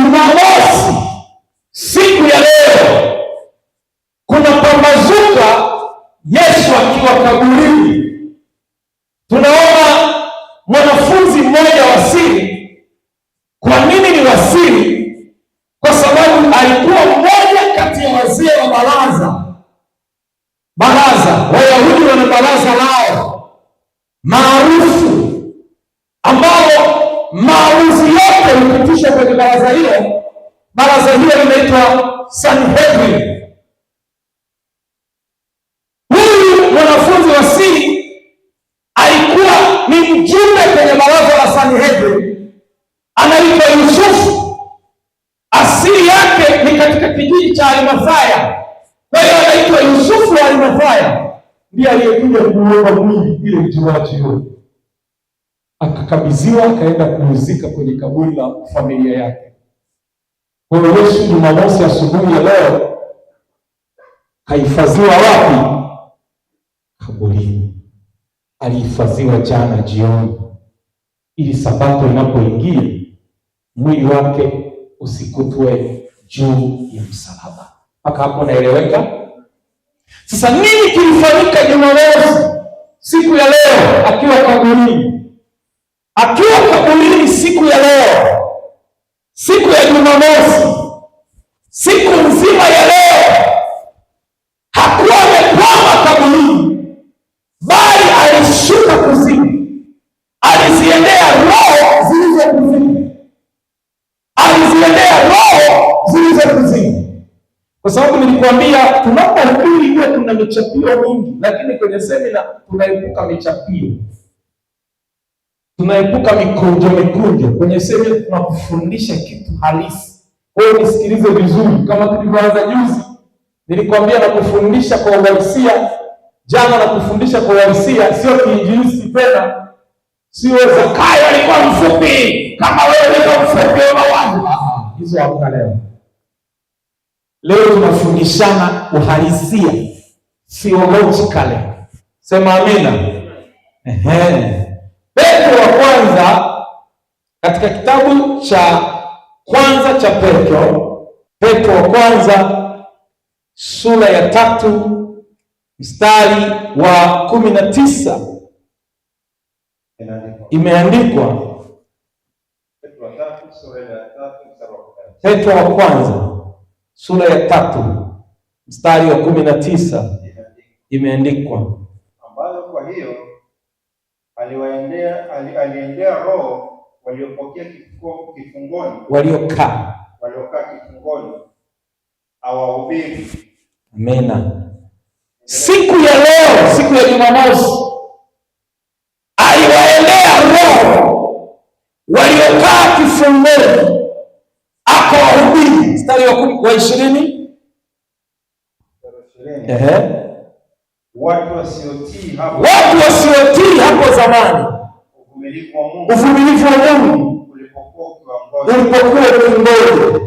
Jumamosi, siku ya leo, kuna pambazuka Yesu akiwa kaburini. Tunaona mwanafunzi mmoja wa siri. Kwa nini ni wa siri? Kwa sababu alikuwa mmoja kati ya wazee wa baraza. Wayahudi wana baraza lao maarufu, ambao maamuzi yote hupitishwa kwenye baraza hilo. Baraza hilo linaitwa Sanhedrin. Huyu mwanafunzi wa siri alikuwa ni mjumbe kwenye baraza la Sanhedrin, anaitwa Yusufu. Asili yake ni katika kijiji cha Arimathaya. Kwa hiyo anaitwa Yusufu wa Arimathaya, ndiye aliyekuja kuomba mwili ile mtiwaji huo, akakabidhiwa, akaenda kuuzika kwenye kaburi la familia yake. Kwa hiyo Yesu Jumamosi asubuhi ya leo kahifadhiwa wapi? Kaburini. Alihifadhiwa jana jioni, ili Sabato inapoingia mwili wake usikutwe juu ya msalaba. Mpaka hapo naeleweka? Sasa nini kilifanyika Jumamosi siku ya leo akiwa kaburini? Akiwa kaburini siku ya leo, siku ya Jumamosi, siku nzima ya leo hakuwa amekwama kaburini, bali alishuka kuzimu. Aliziendea roho zilizo kuzimu, Kwa sababu nilikwambia tunapohubiri huwa tuna michapio mingi, lakini kwenye semina tunaepuka michapio, tunaepuka mikunjo. Kwenye semina tunakufundisha kitu halisi. Kwa hiyo nisikilize vizuri. Kama tulivyoanza juzi, nilikwambia na kufundisha kwa uhalisia. Jana na kufundisha kwa uhalisia, sio kiinjilisti tena. Sio Zakayo alikuwa mfupi kama wewe ulikuwa mfupi unawaza. Hizo hakuna leo. Leo tunafundishana uhalisia, theologically. Sema amina. Petro wa kwanza, katika kitabu cha kwanza cha Petro wa kwanza sura ya 3 mstari wa 19 imeandikwa. Petro wa kwanza sura ya 3 mstari wa 19 imeandikwa, ambayo kwa hiyo aliendea roho waliopokea kifungoni, waliokaa kifungoni awahubiri. Amina. Siku ya leo, siku ya Jumamosi, aliwaendea roho waliokaa kifungoni akawahubiri. Mstari wa 20. Watu wasiotii hapo zamani, uvumilivu wa Mungu ulipokuwa ukingoja,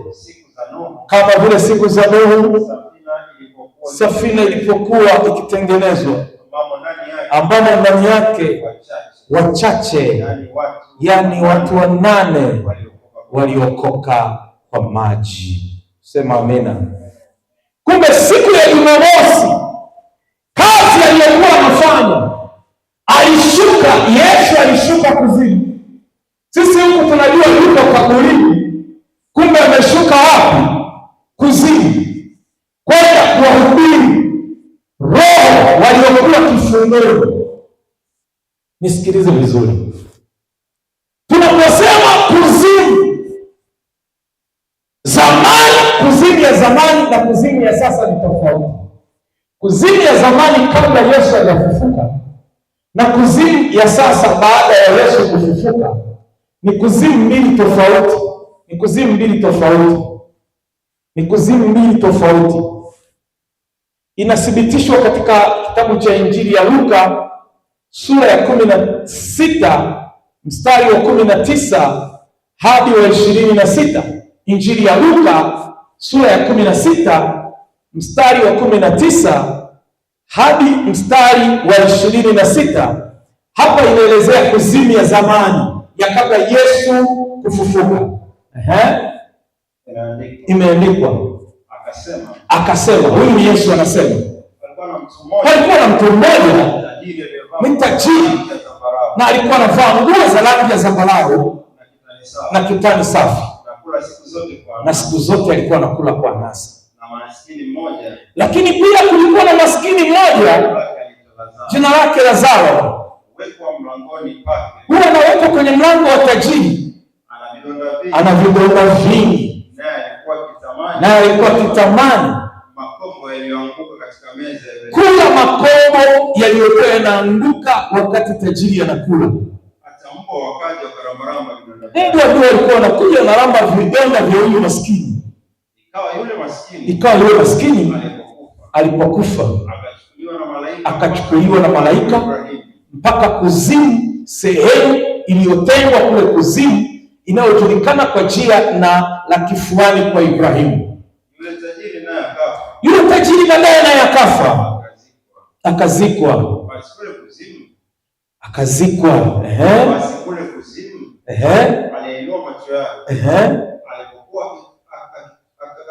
kama vile siku za Nuhu, safina ilipokuwa ikitengenezwa, ambamo ndani yake wachache, yani watu 8 waliokoka kwa maji. Sema amina. Kumbe siku ya Jumamosi, kazi aliyokuwa anafanya, Yesu alishuka kuzimu. Sisi huku tunajua yuko kaburini, kumbe ameshuka wapi? Kuzimu, kwenda kuwahubiri roho waliokuwa kifungoni. Nisikilize vizuri. Tunaposema kuzimu, kuzimu ya zamani na kuzimu ya sasa ni tofauti. Kuzimu ya zamani kabla Yesu hajafufuka na kuzimu ya sasa baada ya Yesu kufufuka ni kuzimu mbili tofauti. Inathibitishwa katika kitabu cha Injili ya Luka sura ya 16 mstari wa 19 hadi wa 26. Injili ya Luka sura ya 16 mstari wa 19 hadi mstari wa 26. Hapa inaelezea kuzimu ya zamani ya kabla Yesu kufufuka. Imeandikwa. Akasema, huyu ni Yesu anasema. Alikuwa na mtu mmoja ni tajiri, na alikuwa anavaa nguo za rangi ya zambarau na kitani safi, na siku zote alikuwa anakula kwa anasa. Lakini pia kulikuwa na maskini mmoja jina lake Lazaro, huwa anawekwa kwenye mlango wa tajiri, ana vidonda vingi, naye alikuwa akitamani kula makombo yaliyokuwa yanaanguka wakati tajiri anakula. Mbwa ndio alikuwa anakuja na ramba vidonda vya huyu maskini. Ikawa yule maskini alipokufa akachukuliwa na malaika mpaka kuzimu, sehemu iliyotengwa kule kuzimu inayojulikana kwa jina la kifuani kwa Ibrahimu. Yule tajiri naye akafa, akazikwa.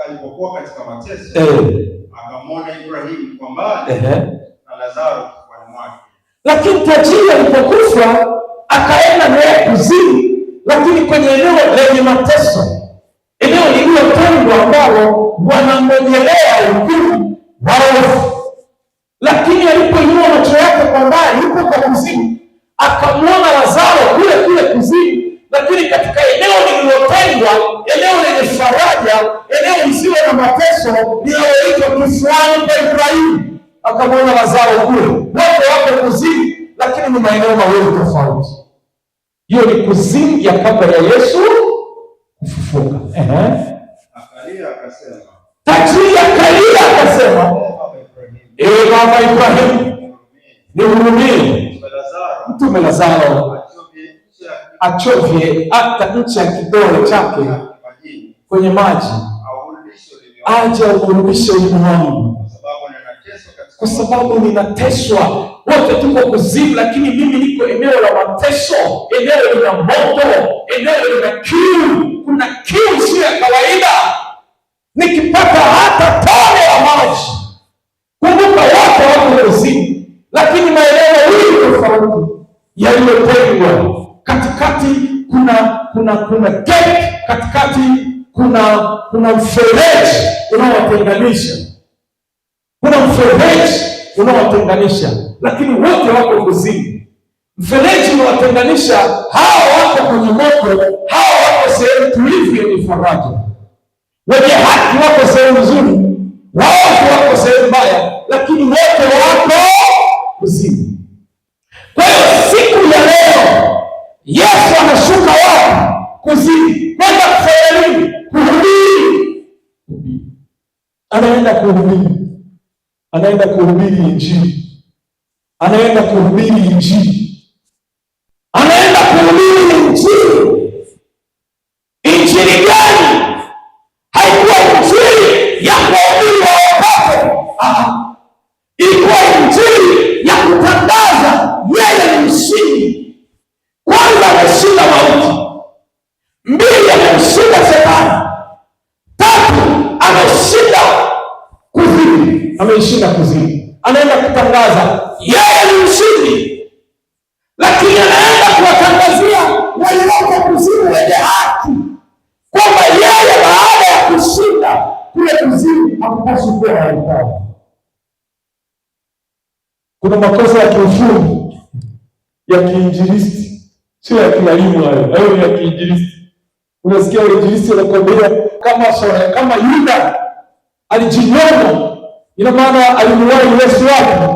Alipokuwa katika mateso, akamwona Ibrahimu kwa mbali na Lazaro kifuani mwake. Lakini tajiri alipokufa akaenda naye kuzimu, lakini kwenye eneo lenye mateso, eneo lililotengwa ambalo wanangojelea hukumu waovu. Lakini alipoinua macho yake kwa mbali huko kwa kuzimu, akamwona Lazaro kule kule kuzimu, lakini katika eneo lililotengwa, eneo lenye faraja, eneo lisilo na mateso, linaloitwa kifuani kwa Ibrahimu. Akamwona Lazaro kule, wote wako kuzimu, lakini ni maeneo mawili tofauti. Hiyo ni kuzimu ya kabla ya Yesu kufufuka. Tajiri akalia akasema, Baba Ibrahimu, nihurumie, mtume Lazaro achovye hata nchi ya kidole chake kwenye maji, aje aurudishe ulimi wangu, kwa sababu ninateswa. Wote tuko kuzimu, lakini mimi niko eneo la mateso, eneo lina moto, eneo lina kiu. Kuna kiu sio ya kawaida, nikipata hata tone la maji. Kumbuka wote wako kuzimu, lakini maeneo mawili tofauti yaliyotengwa. Katikati kuna gate, katikati kuna mfereji unaowatenganisha, lakini wote wako kuzimu. Mfereji unawatenganisha, hawa wako kwenye moto, hawa wako sehemu tulivu yenye faraja. Wenye haki wako sehemu nzuri, waovu wako sehemu mbaya, lakini wote wako kuzimu. Kwa hiyo siku ya leo Yesu anashuka wapi? Kuzimu. Kwenda kufanya nini? Kuhubiri. Anaenda kuhubiri Injili. Anaenda kuhubiri Injili. Injili gani? Haikuwa Injili ya kuhubiri waokoke. Ilikuwa Injili ya kutangaza yeye ni mshindi. Kwanza ameshinda mauti, mbili ameshinda shetani, tatu ameshinda kuzimu. Anaenda kutangaza yeye ni mshindi, lakini anaenda kuwatangazia walioko kuzimu wenye haki kwamba yeye baada ya kushinda kule kuzimu hakupaswi kuwa halikao. Kuna makosa ya kiufundi ya kiinjilisti, sio ya kielimu hayo ya kiinjilisti. Unasikia injilisti anakwambia kama Yuda alijinyonga, ina maana alimuua Yesu wake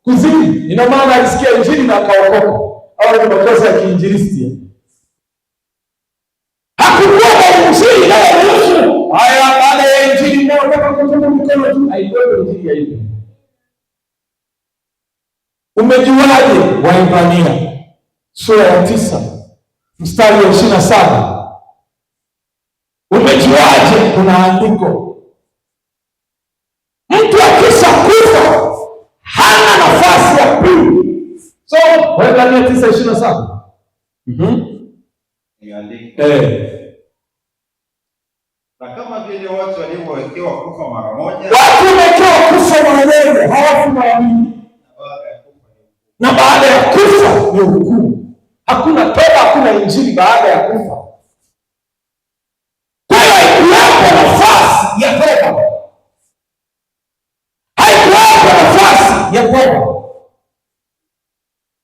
kuzimu, ina maana alisikia injili na akaokoka. Au ni makosa ya kiinjilisti. Hakukuwa na injili na Yesu. Haya, baada ya injili ndio nataka kutoka mkono tu, haikuwa injili ya hivyo. Umejuaje? Waebrania sura ya 9 mstari wa 27. Umejuaje? Kuna andiko, mtu akisha kufa hana nafasi ya pili. So Waebrania 9:27. Na kama vile watu walivyowekewa kufa mara moja, watu wamewekewa kufa mara moja, hawafi mara mbili, na baada ya kufa ni hukumu. Hakuna toba, hakuna injili baada ya kufa. Kwa hiyo haikuwapo nafasi ya toba, haikuwapo nafasi ya toba.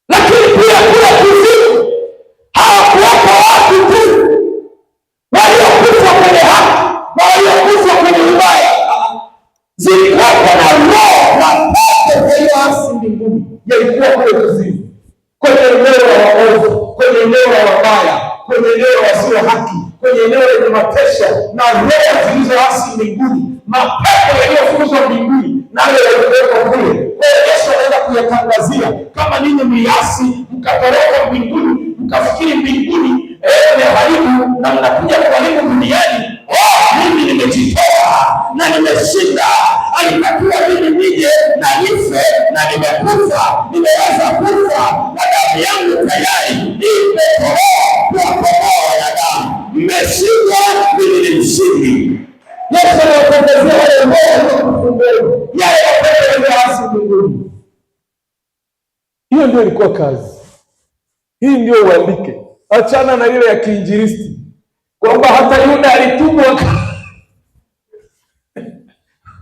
Lakini pia kule kuzimu hawakuwapo watu tu waliokufa kwenye haki na waliokufa kwenye ubaya. Zilikuwapo na roho na pepo zilizoasi mbinguni, yalikuwa kule kuzimu, kwenye eneo la waovu, kwenye eneo la wabaya, kwenye eneo wasio haki, kwenye eneo lenye mateso, na roho zilizoasi mbinguni, mapepo yaliyofukuzwa mbinguni, nayo yalikuwepo kule. Kwa hiyo Yesu anaenda kuyatangazia, kama ninyi mliasi mkatoroka mbinguni, mkafikiri mbinguni ni haribu na mnakuja kuharibu duniani, mimi nimejitoa na nimeshinda. Alitakiwa mimi nije na nife, na nimekufa, nimeweza kufa, na damu yangu tayari imetolewa kuwakomboa wanadamu. Mmeshinda, mimi ni mshindi. Yesu anawatangazia wale ambao yale mapepo yaliyoasi mbinguni. Hiyo ndio ilikuwa kazi. Hii ndio uandike. Achana na ile ya kiinjilisti kwamba hata Yuda alitumwa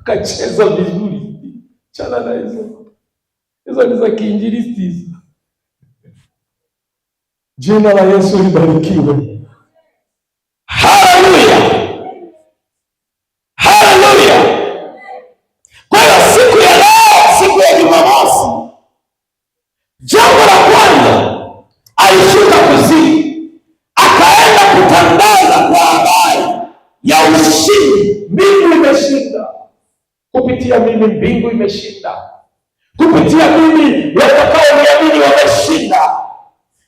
kacheza vizuri. Achana na hizo. Hizo ni za kiinjilisti hizo. Jina la Yesu libarikiwe. Haleluya. Haleluya. Kwa hiyo siku ya leo, siku ya Jumamosi, jambo la kwanza alishuka kuzimu, akaenda kutangaza kwa habari ya ushindi. Mbingu imeshinda kupitia mimi, mbingu imeshinda kupitia mimi, watakaoniamini wameshinda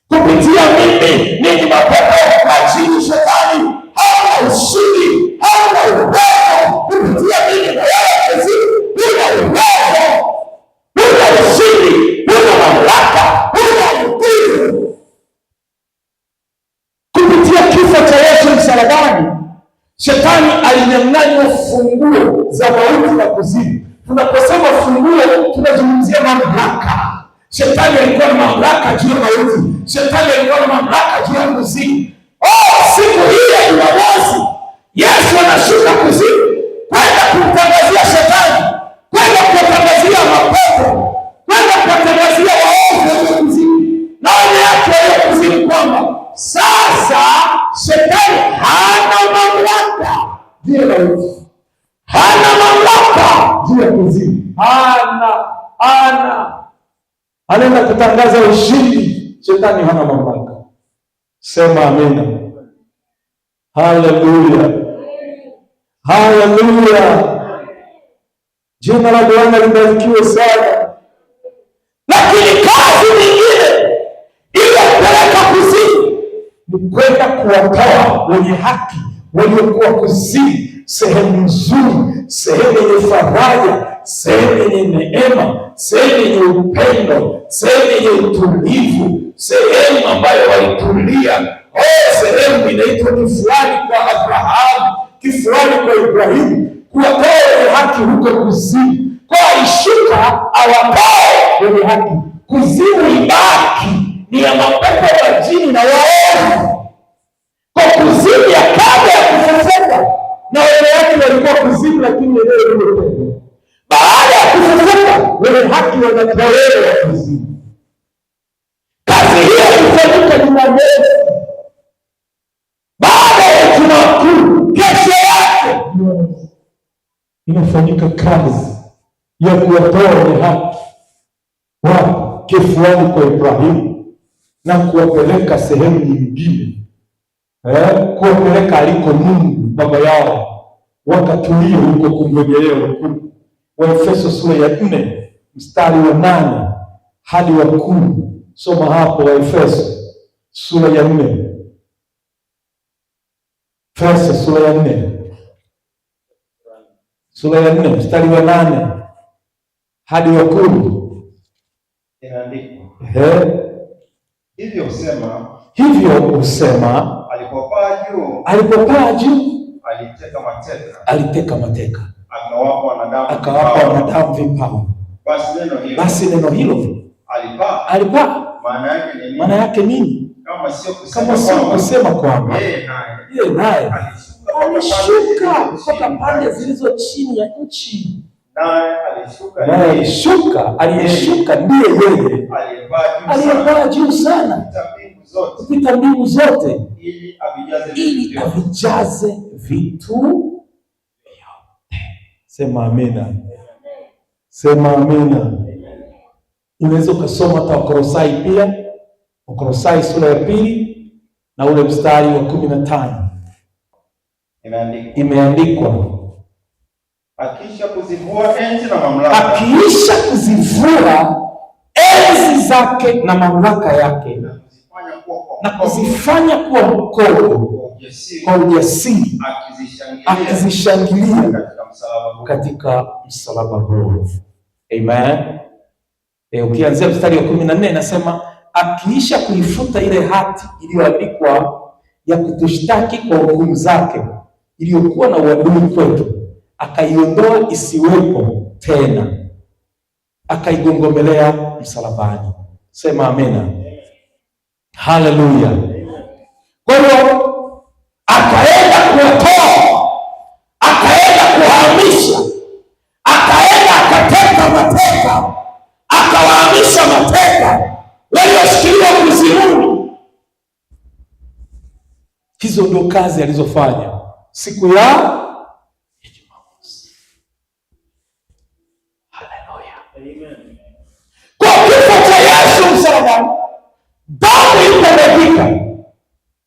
kupitia mimi. Ninyi mapepo majini, shetani hauna ushindi, hauna uwezo kupitia mimi. Na wewe kuzimu una uwezo, una ushindi, una mamlaka, una nguvu. Kupitia kifo cha Yesu msalabani, shetani alinyang'anywa funguo za mauti na kuzimu. Tunaposema funguo, tunazungumzia mamlaka. Shetani alikuwa na mamlaka juu ya mauti, shetani alikuwa na mamlaka juu ya kuzimu. Siku hii ya Jumamosi, Yesu anashuka kuzimu kwenda kumtangazia shetani, kwenda kuwatangazia mapepo, kwenda kuwatangazia waovu wa kuzimu na wenye yake ya kuzimu kwamba sasa shetani hana mamlaka juu ya mauti, hana mamlaka juu ya kuzimu, anaenda kutangaza ushindi. Shetani hana mamlaka. Sema amina. Haleluya, haleluya. Jina la Bwana libarikiwe sana. Lakini kazi nyingine iliyopeleka kuzimu ni kwenda kuwatoa wenye haki waliokuwa kuzimu sehemu nzuri, sehemu yenye faraja, sehemu yenye neema, sehemu yenye upendo, sehemu yenye utulivu, sehemu ambayo walitulia. Sehemu inaitwa kifulani kwa Abrahamu, kifulani kwa Ibrahimu, kuwatoa wenye haki huko kuzimu. Kwa alishuka awatoe wenye haki. Kuzimu ibaki ni ya mapepo majini na waovu. Kwa kuzimu ya kabla ya kufufuka, na wenye haki walikuwa kuzimu, lakini eneo lililopendwa. Baada ya kufufuka, wenye haki wanatolewa kuzimu. Kazi hiyo ilifanyika Jumamosi. Baada ya Jumapili, kesho yake inafanyika kazi ya kuwatoa wenye haki wa kifuani kwa Ibrahimu na kuwapeleka sehemu nyingine, kuwapeleka aliko Mungu baba yao, wakatulie huko kumngojelea hukumu. Waefeso sura ya 4 mstari wa 8 hadi wa 10. Soma hapo Waefeso sura ya 4. Efeso sura ya 4 mstari wa 8 hadi wa 10. Inaandikwa, hivyo husema alipopaa juu aliteka mateka, akawapa wanadamu vipawa. Basi neno hilo alipaa, maana yake nini? Kama sio kusema kwamba yeye naye alishuka kutoka pande zilizo chini ya nchi. Naye aliyeshuka ndiye yeye aliyepaa juu sana kupita mbingu zote, ili avijaze vitu vyote. Sema amina, sema amina. Unaweza ukasoma hata Wakolosai pia, Wakolosai sura ya 2 na ule mstari wa 15. Imeandikwa, akiisha kuzivua enzi na mamlaka, akiisha kuzivua enzi zake na mamlaka yake, na kuzifanya kuwa mkono kwa ujasiri, akizishangilia katika msalaba huu. Amen. Ukianzia mstari wa 14 inasema, akiisha kuifuta ile hati iliyoandikwa ya kutushtaki kwa hukumu zake, iliyokuwa na uadui kwetu, akaiondoa isiwepo tena, akaigongomelea msalabani. Sema amena. Haleluya. Kwa hiyo akaenda kuokoa, akaenda kuhamisha, akaenda akateka mateka, akawahamisha mateka walioshikiliwa kuzimuni. Hizo ndio kazi alizofanya siku ya Jumamosi. Haleluya. Amen. Kwa kifo cha Yesu msalabani, damu ilipomwagika,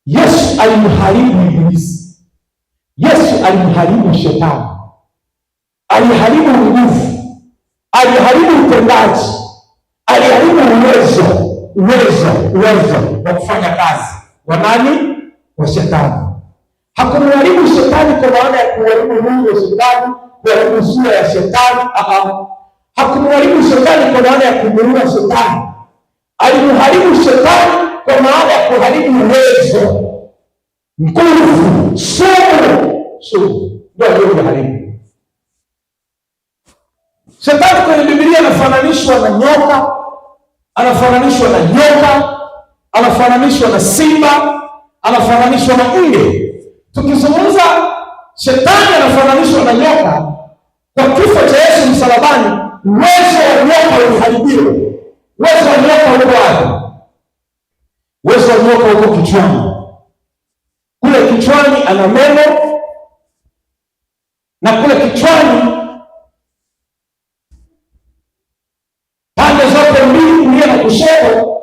Yesu alimharibu ibilisi, Yesu alimharibu shetani, aliharibu nguvu, aliharibu utendaji, aliharibu uwezo wa kufanya kazi wa nani? Wa shetani. Hakumharibu shetani kwa maana ya kuharibu mwili wa shetani, kuharibu sura ya shetani. Hakumharibu shetani kwa maana ya kumuua shetani. Alimharibu shetani kwa maana ya kuharibu uwezo, nguvu, sumu. Ndio aliyeharibu. Shetani kwenye Biblia anafananishwa na nyoka, anafananishwa na nyoka, anafananishwa na simba, anafananishwa na nge. Tukizungumza shetani anafananishwa na nyoka, kwa kifo cha Yesu msalabani, uwezo wa nyoka uliharibiwa. Uwezo wa nyoka uko wapi? Uwezo wa nyoka uko kichwani. Kule kichwani ana meno, na kule kichwani pande zote mbili, kulia na kushoto,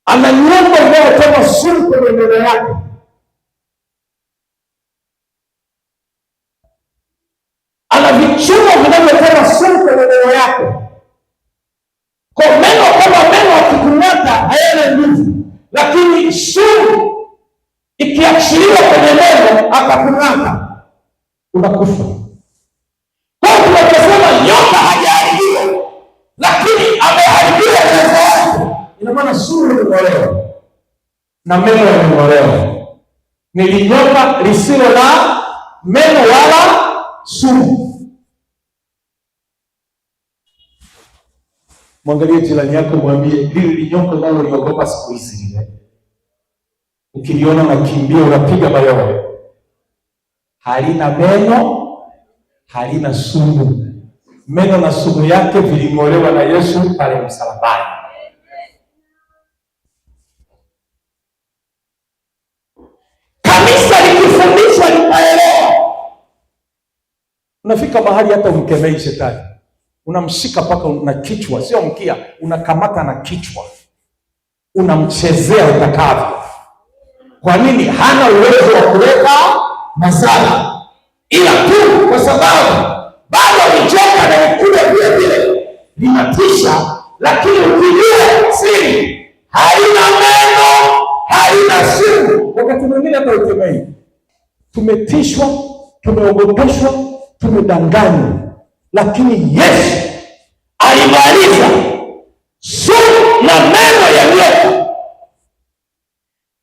ana nyumba inayotoa sumu kwenye meno yake. Ana vichuma vinavyotoa sumu kwenye meno yake. Kwa meno, kama meno akikung'ata hayana nguvu, lakini sumu ikiachiliwa kwenye meno akakung'ata, unakufa. Kwa hiyo tunasema nyoka hajaharibiwa, lakini ameharibiwa uwezo wake. Ina maana sumu imeng'olewa na meno yameng'olewa. Ni linyoka lisilo na meno wala sumu. Mwangalie jirani yako, mwambie, lile linyoka unaloliogopa siku hizi lile, ukiliona unakimbia, unapiga mayowe, halina meno, halina sumu. Meno na sumu yake viling'olewa na Yesu pale msalabani. Kanisa likifundishwa litaelewa. Unafika mahali hata umkemei shetani, unamshika mpaka na kichwa, sio mkia, unakamata na kichwa, unamchezea utakavyo. Kwa nini? Hana uwezo wa kuleta madhara, ila tu kwa sababu bado ni joka na ukule vile vile linatisha, lakini ukijua siri, halina meno, halina sumu. Wakati mwingine hata ukemei, tumetishwa, tumeogopeshwa, tumedanganywa, lakini Yesu alimaliza sumu na meno ya nyoka.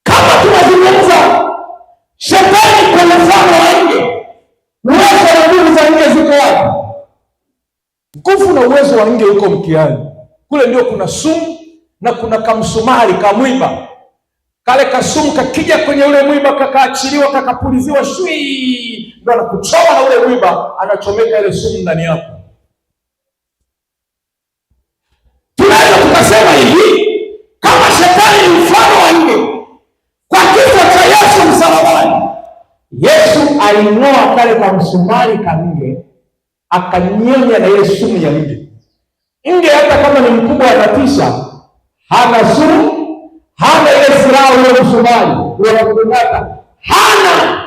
Kama tunazungumza mfano wa nge. Uwezo na nguvu za nge ziko wapi? Nguvu na uwezo wa nge uko mkiani. Kule ndio kuna sumu na kuna kamsumari kamwiba. Kale kasumu kakija kwenye ule mwiba kakaachiliwa kakapuliziwa shui, ndio anakuchoma na ule mwiba, anachomeka ile sumu ndani yako. Tunaweza tukasema hivi, kama shetani ni mfano wa nge, kwa kifo cha Yesu msalabani, Yesu aling'oa kale kamsumari ka nge, akanyonya na ile sumu ya nge. Nge hata kama ni mkubwa anatisha, hana sumu, hana ile silaha ule msumari unakudungata, hana.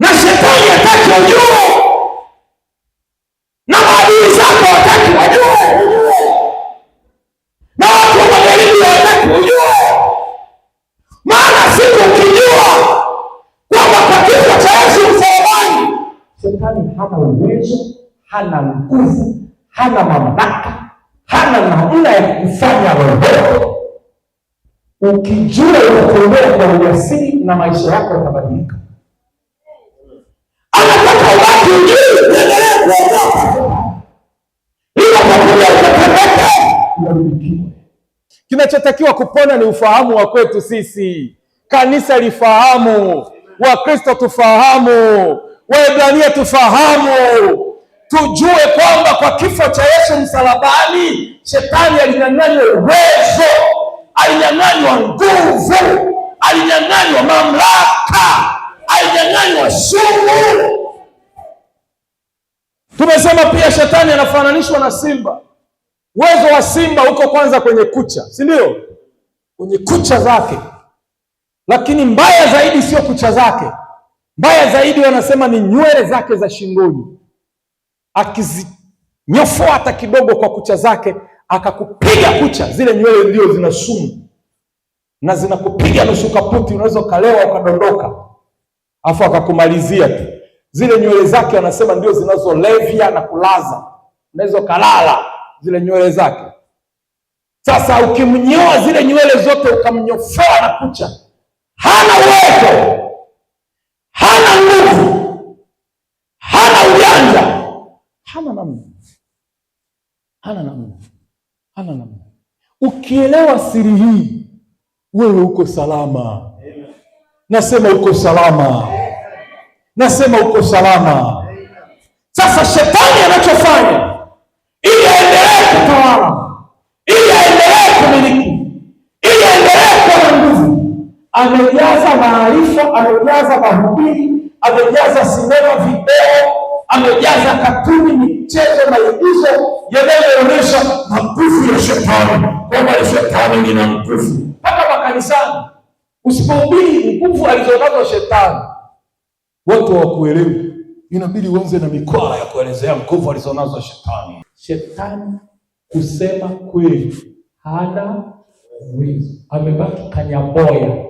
Na shetani hataki ujue, na maadui zako hataki wajue, na watu wa magharibi hataki ujue. Maana siku ukijua kwamba kwa kifo cha Yesu msalabani, shetani hana uwezo, hana nguvu, hana mamlaka, hana namna ya kufanya lolote. Ukijua unatembea kwa ujasiri na maisha yako yatabadilika. Anataka ubaki ujui, uendelee kuogopa. Ila pamoja utatembeka, unarudi. Kinachotakiwa kupona ni ufahamu wa kwetu sisi. Kanisa lifahamu, Wakristo tufahamu, Waebrania tufahamu. Tujue kwamba kwa kifo cha Yesu msalabani, shetani alinyang'anywa uwezo, alinyang'anywa nguvu, alinyang'anywa mamlaka, alinyang'anywa sumu. Tumesema pia shetani anafananishwa na simba. Uwezo wa simba uko kwanza kwenye kucha, si ndio? Kwenye kucha zake. Lakini mbaya zaidi sio kucha zake. Mbaya zaidi wanasema ni nywele zake za shingoni. Akizinyofoa hata kidogo kwa kucha zake, akakupiga kucha, zile nywele ndio zina sumu na zinakupiga nusu kaputi, unaweza ukalewa ukadondoka, afu akakumalizia tu. Zile nywele zake wanasema ndio zinazolevya na kulaza, unaweza ukalala zile nywele zake. Sasa ukimnyoa zile nywele zote ukamnyofoa na kucha, hana uwezo, hana nguvu, hana ujanja, hana namna, hana namna, hana namna. Ukielewa siri hii, wewe uko salama. Nasema uko salama, nasema uko salama. Sasa shetani anachofanya ili aendelee kutawala, ili aendelee kumiliki, ili aendelee kuwa na nguvu, amejaza maarifa, amejaza mahubiri, amejaza sinema, video, amejaza katuni, michezo, maigizo yanayoonyesha nguvu ya shetani, kwamba shetani ina nguvu. Mpaka makanisani usipohubiri nguvu alizonazo shetani, watu hawakuelewi. Inabidi uanze na mikwala ya kuelezea nguvu alizonazo shetani. Shetani kusema kweli hana uwezo, amebaki kanyaboya,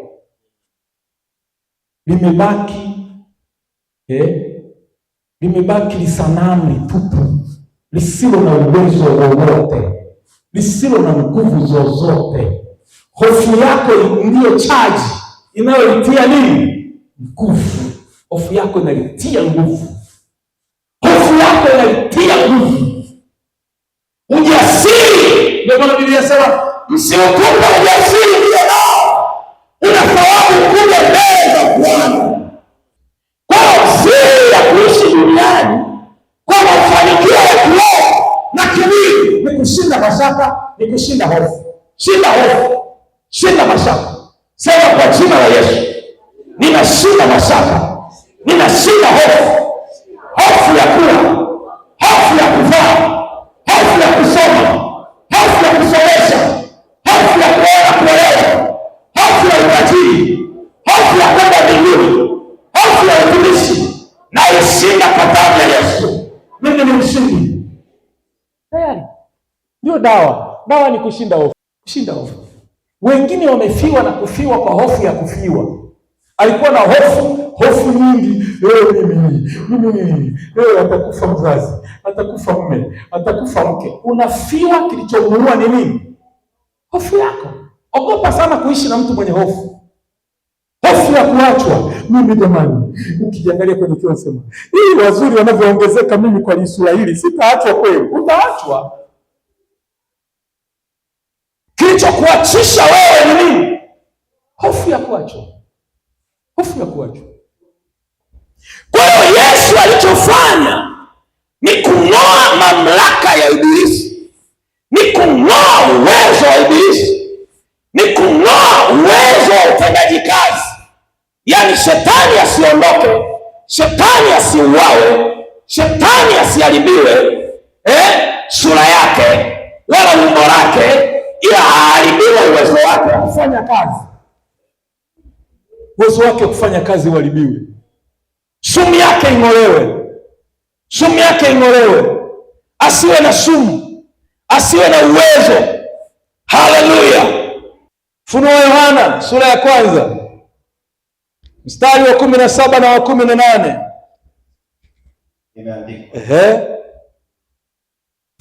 limebaki lisanamu tupu, lisilo na uwezo wowote, lisilo na nguvu zozote. Hofu yako ndiyo chaji inayolitia nini? Nguvu. Hofu yako inalitia nguvu, hofu yako inalitia nguvu. Ujasiri, ndio maana Biblia inasema msiogope ujasiri ndio nao una thawabu kubwa mbele za Bwana. Kwa siri ya kuishi duniani, kwa mafanikio ya kiroho na kimwili, ni kushinda mashaka, ni kushinda hofu. Shinda hofu, shinda mashaka. Sema kwa jina la Yesu, ninashinda mashaka, ninashinda hofu. Hofu ya kula, hofu ya kuvaa, hofu ya kusoma, hofu ya kusomesha, hofu ya kuoa kuolewa, hofu ya utajiri, hofu ya kwenda mbinguni, hofu ya utumishi, na ishinda kwa damu ya Yesu. Mimi ni mshindi tayari. Ndio dawa. Dawa ni kushinda hofu, kushinda hofu. Wengine wamefiwa na kufiwa kwa hofu ya kufiwa. Alikuwa na hofu nyingi. Mimi atakufa mzazi, atakufa mume, atakufa mke. Unafiwa, kilichomuua ni nini? Hofu yako. Ogopa sana kuishi na mtu mwenye hofu. Hofu ya kuachwa. Mimi jamani, ukijiangalia kwenye kioo sema, hii wazuri wanavyoongezeka mimi kwa Israeli sitaachwa kweli. Utaachwa. Kilichokuachisha wewe ni nini? Hofu ya kuachwa. Hofu ya kuachwa. Kwa hiyo Yesu alichofanya ni kung'oa mamlaka ya Ibilisi, ni kung'oa uwezo wa Ibilisi, ni kung'oa uwezo wa utendaji kazi. Yaani shetani asiondoke, shetani asiuawe, shetani asiharibiwe sura yake wala umbo lake, ila aharibiwe uwezo wake wa kufanya kazi. Uwezo wake kufanya kazi uharibiwe. Sumu yake ing'olewe. Sumu yake ing'olewe. Asiwe na sumu, asiwe na uwezo. Haleluya. Ufunuo wa Yohana sura ya 1 mstari wa 17 na wa 18. Imeandikwa.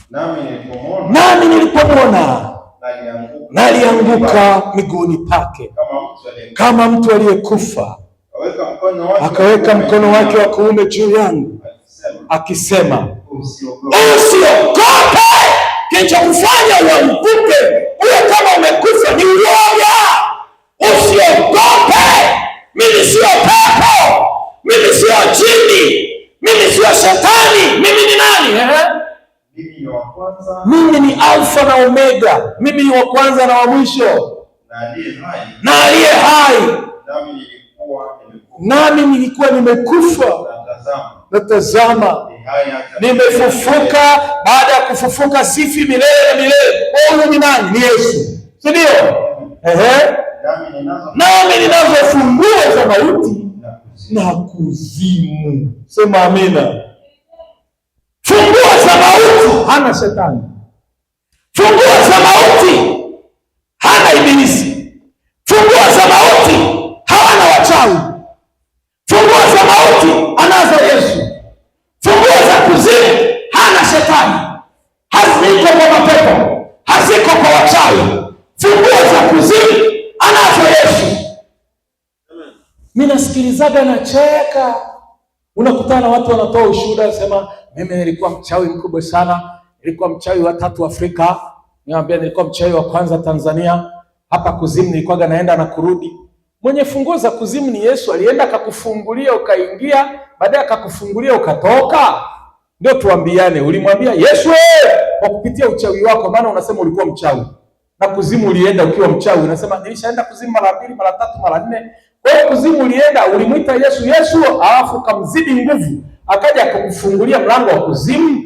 Nami nilipomwona nalianguka miguuni pake kama mtu aliyekufa. Akaweka mkono wake wa kuume juu yangu akisema, usiogope. Kilichokufanya uanguke uwe kama umekufa ni uoga. Usiogope. Mimi sio pepo, mimi sio jini, mimi sio shetani. Mimi ni nani? Mimi ni Alfa na Omega, mimi ni wa kwanza na wa mwisho, na aliye hai. Nami nilikuwa nimekufa, na tazama nimefufuka. Baada ya kufufuka sifi milele na milele. Huyu ni nani? Ni Yesu, si ndio? Nami ninazo funguo za mauti na kuzimu. Sema amina. Funguo za mauti hana shetani. Funguo za mauti hana Ibilisi. Funguo za mauti hawana wachawi. Funguo za mauti anazo Yesu. Funguo za kuzimu hana shetani. Haziko kwa mapepo, haziko kwa wachawi. Funguo za kuzimu anazo Yesu. Mimi nasikilizaga na cheka. Unakutana na watu wanatoa ushuhuda, wasema mimi nilikuwa mchawi mkubwa sana, nilikuwa mchawi wa 3 Afrika. Niambia nilikuwa mchawi wa kwanza Tanzania. Hapa kuzimu nilikuwa naenda na kurudi. Mwenye funguo za kuzimu ni Yesu. Alienda akakufungulia ukaingia, baadaye akakufungulia ukatoka. Ndio tuambiane, ulimwambia Yesu kwa kupitia uchawi wako, maana unasema ulikuwa mchawi. Na kuzimu ulienda ukiwa mchawi, unasema nilishaenda kuzimu mara 2, mara 3, mara 4. Kwa hiyo kuzimu ulienda, ulimuita Yesu Yesu, alafu kamzidi nguvu, akaja akakufungulia mlango wa kuzimu.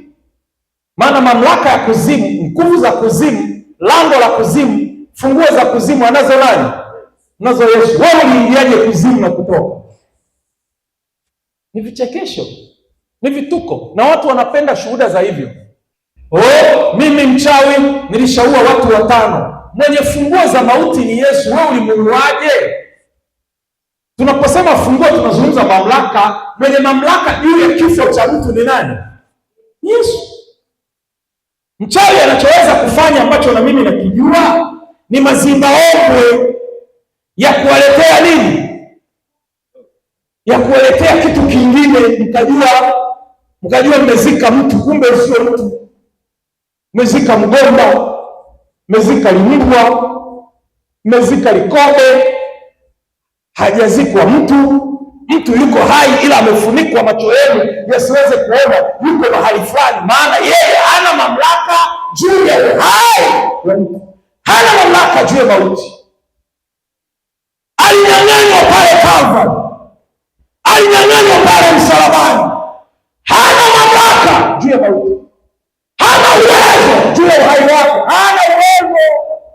Maana mamlaka ya kuzimu, nguvu za kuzimu, lango la kuzimu, funguo za kuzimu anazo nani? Nazo Yesu. Wewe uliingiaje kuzimu na kutoka? Ni vichekesho, ni vituko, na watu wanapenda shuhuda za hivyo. Mimi mchawi nilishaua watu 5. Mwenye funguo za mauti ni Yesu. Wewe ulimuuaje? Tunaposema funguo tunazungumza mamlaka. Mwenye mamlaka juu ya kifo cha mtu ni nani? Yesu. Mchawi anachoweza kufanya ambacho na mimi nakijua ni mazimbaombwe ya kuwaletea nini? Ya kuwaletea kitu kingine, mkajua mmezika mtu, kumbe sio mtu. Mmezika mgomba, mmezika limbwa, mmezika likobe. Hajazikwa mtu. Mtu yuko hai ila amefunikwa macho yenu yasiweze kuona yuko mahali fulani, maana yeye hana mamlaka juu ya uhai, hana mamlaka juu ya mauti. Alinyang'anywa pale Calvary, alinyang'anywa pale msalabani, hana mamlaka juu ya mauti.